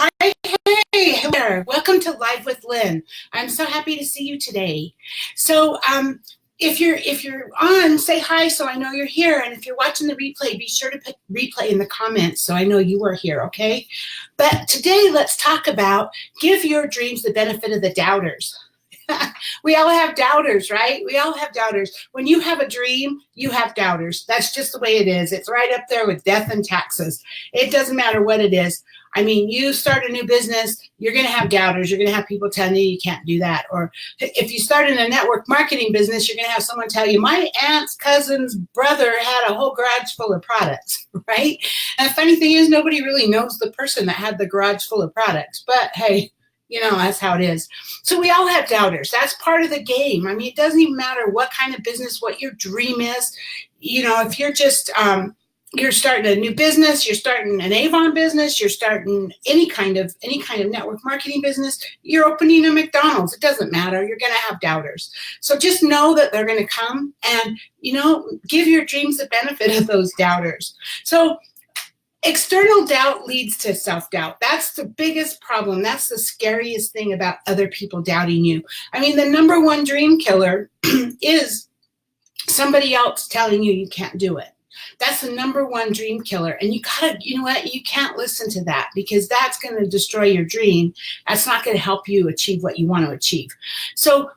Hi, hey there. Welcome to Live with Lynn. I'm so happy to see you today. So, if you're on, say hi so I know you're here. And if you're watching the replay, be sure to put replay in the comments so I know you are here, okay? But today, let's talk about give your dreams the benefit of the doubters. We all have doubters, right? We all have doubters. When you have a dream, you have doubters. That's just the way it is. It's right up there with death and taxes. It doesn't matter what it is. I mean, you start a new business, you're going to have doubters. You're going to have people telling you you can't do that. Or if you start in a network marketing business, you're going to have someone tell you, my aunt's cousin's brother had a whole garage full of products, right? And the funny thing is, nobody really knows the person that had the garage full of products. But hey, you know, that's how it is. So we all have doubters. That's part of the game. I mean, it doesn't even matter what kind of business, what your dream is. You know, if you're just, you're starting a new business, you're starting an Avon business, you're starting any kind of network marketing business, you're opening a McDonald's, it doesn't matter. You're going to have doubters. So just know that they're going to come and, you know, give your dreams the benefit of those doubters. So external doubt leads to self-doubt. That's the biggest problem. That's the scariest thing about other people doubting you. I mean, the number one dream killer is somebody else telling you you can't do it. That's the number one dream killer. And you gotta, you know what? You can't listen to that because that's going to destroy your dream. That's not going to help you achieve what you want to achieve. So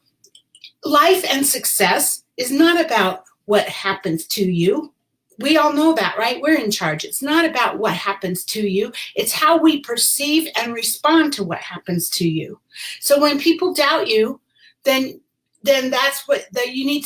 life and success is not about what happens to you. We all know that, right? We're in charge. It's not about what happens to you. It's how we perceive and respond to what happens to you. So when people doubt you, then that's what you need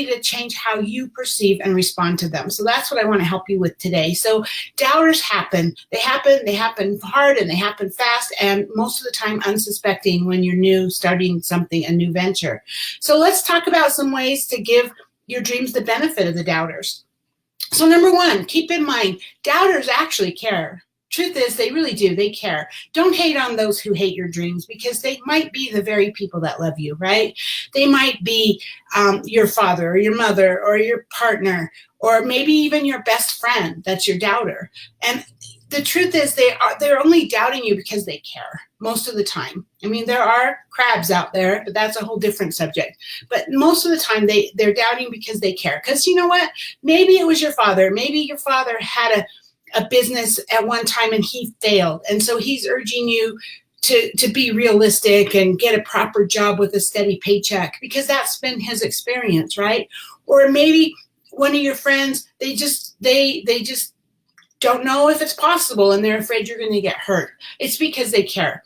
to change how you perceive and respond to them. So that's what I want to help you with today. So doubters happen. They happen hard and they happen fast and most of the time unsuspecting when you're new, starting something, a new venture. So let's talk about some ways to give your dreams the benefit of the doubters. So number one, keep in mind, doubters actually care. Truth is, they really do. They care. Don't hate on those who hate your dreams because they might be the very people that love you, right? They might be your father or your mother or your partner or maybe even your best friend that's your doubter. And the truth is they're only doubting you because they care most of the time. I mean, there are crabs out there, but that's a whole different subject. But most of the time they're doubting because they care. Because you know what? Maybe it was your father. Maybe your father had a business at one time and he failed. And so he's urging you to be realistic and get a proper job with a steady paycheck because that's been his experience, right? Or maybe one of your friends, they just don't know if it's possible and they're afraid you're going to get hurt. It's because they care.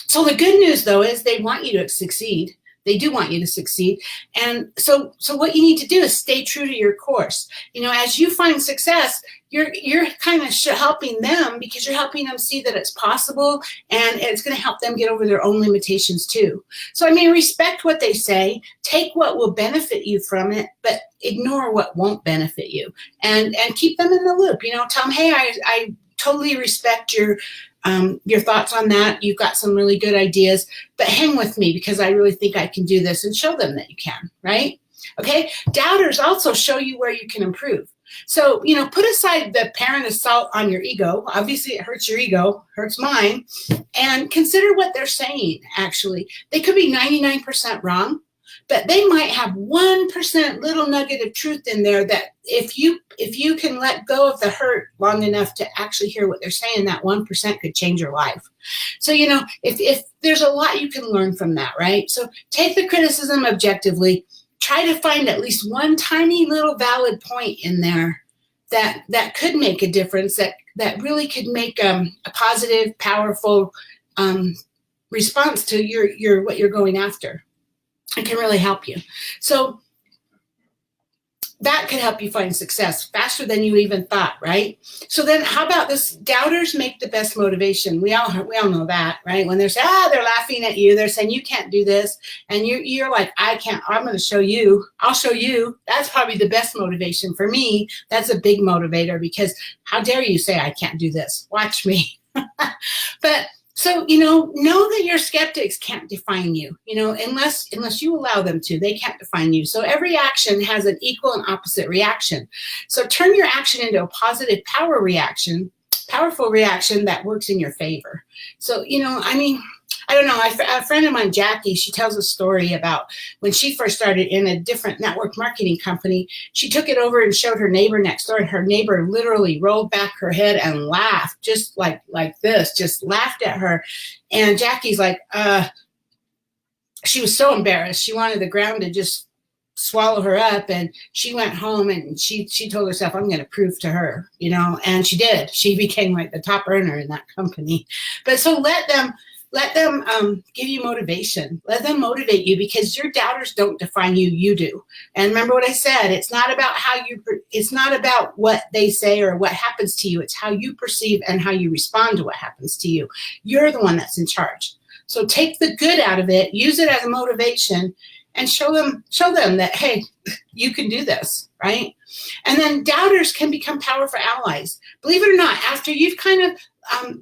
So the good news though is they want you to succeed. They do want you to succeed. And so what you need to do is stay true to your course. You know, as you find success, you're kind of helping them because you're helping them see that it's possible and it's going to help them get over their own limitations too. So, I mean, respect what they say, take what will benefit you from it, but ignore what won't benefit you and keep them in the loop. You know, tell them, hey, I totally respect your thoughts on that. You've got some really good ideas, but hang with me because I really think I can do this and show them that you can, right? Okay. Doubters also show you where you can improve. So, you know, put aside the parent assault on your ego. Obviously, it hurts your ego, hurts mine, and consider what they're saying, actually. They could be 99% wrong, but they might have 1% little nugget of truth in there that if you can let go of the hurt long enough to actually hear what they're saying, that 1% could change your life. So, you know, if there's a lot you can learn from that, right? So take the criticism objectively. Try to find at least one tiny little valid point in there that could make a difference, that really could make a positive, powerful response to your what you're going after. It can really help you. So that could help you find success faster than you even thought, right? So then how about this? Doubters make the best motivation. We all know that, right? When they're saying, they're laughing at you, they're saying you can't do this. And you're like, I can't, I'm going to show you. I'll show you. That's probably the best motivation for me. That's a big motivator because how dare you say I can't do this? Watch me. But so, you know that your skeptics can't define you, unless you allow them to. They can't define you. So every action has an equal and opposite reaction. So turn your action into a positive power reaction powerful reaction that works in your favor. So, you know, I mean, I don't know. A friend of mine, Jackie, she tells a story about when she first started in a different network marketing company. She took it over and showed her neighbor next door, and her neighbor literally rolled back her head and laughed, just like this, just laughed at her. And Jackie's like, she was so embarrassed. She wanted the ground to just swallow her up, and she went home and she told herself, I'm going to prove to her, you know, and she did. She became like the top earner in that company. But so let them give you motivation. Let them motivate you, because your doubters don't define you, you do. And remember what I said, it's not about what they say or what happens to you. It's how you perceive and how you respond to what happens to you. You're the one that's in charge. So take the good out of it, use it as a motivation, and show them that, hey, you can do this, right? And then doubters can become powerful allies. Believe it or not, after you've kind of,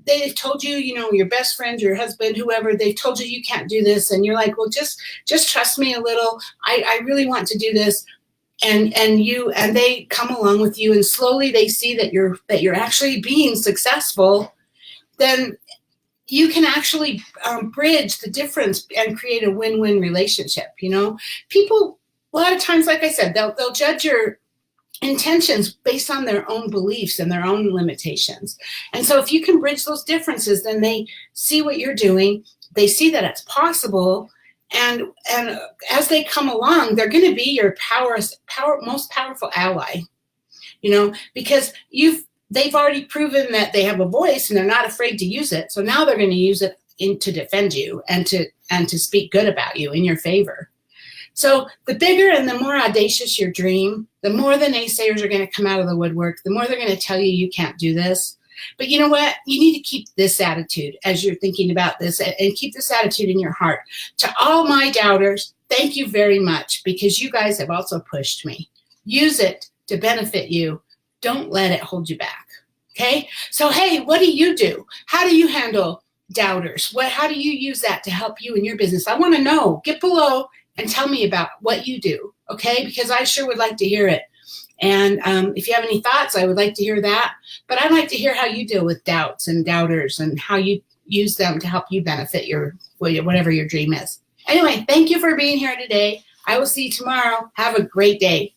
they've told you, you know, your best friend, your husband, whoever, they've told you you can't do this, and you're like, well, just trust me a little. I really want to do this. And they come along with you, and slowly they see that you're actually being successful. Then you can actually bridge the difference and create a win-win relationship. You know, people, a lot of times, like I said, they'll judge your intentions based on their own beliefs and their own limitations. And so if you can bridge those differences, then they see what you're doing, they see that it's possible, and as they come along, they're going to be your most powerful ally, you know, because they've already proven that they have a voice and they're not afraid to use it. So now they're going to use it to defend you and to speak good about you in your favor. So the bigger and the more audacious your dream, the more the naysayers are going to come out of the woodwork, the more they're going to tell you can't do this. But you know what? You need to keep this attitude as you're thinking about this, and keep this attitude in your heart. To all my doubters, thank you very much, because you guys have also pushed me. Use it to benefit you. Don't let it hold you back. Okay? So, hey, what do you do? How do you handle doubters? How do you use that to help you in your business? I want to know. Get below and tell me about what you do. Okay? Because I sure would like to hear it. And if you have any thoughts, I would like to hear that. But I'd like to hear how you deal with doubts and doubters, and how you use them to help you benefit whatever your dream is. Anyway, thank you for being here today. I will see you tomorrow. Have a great day.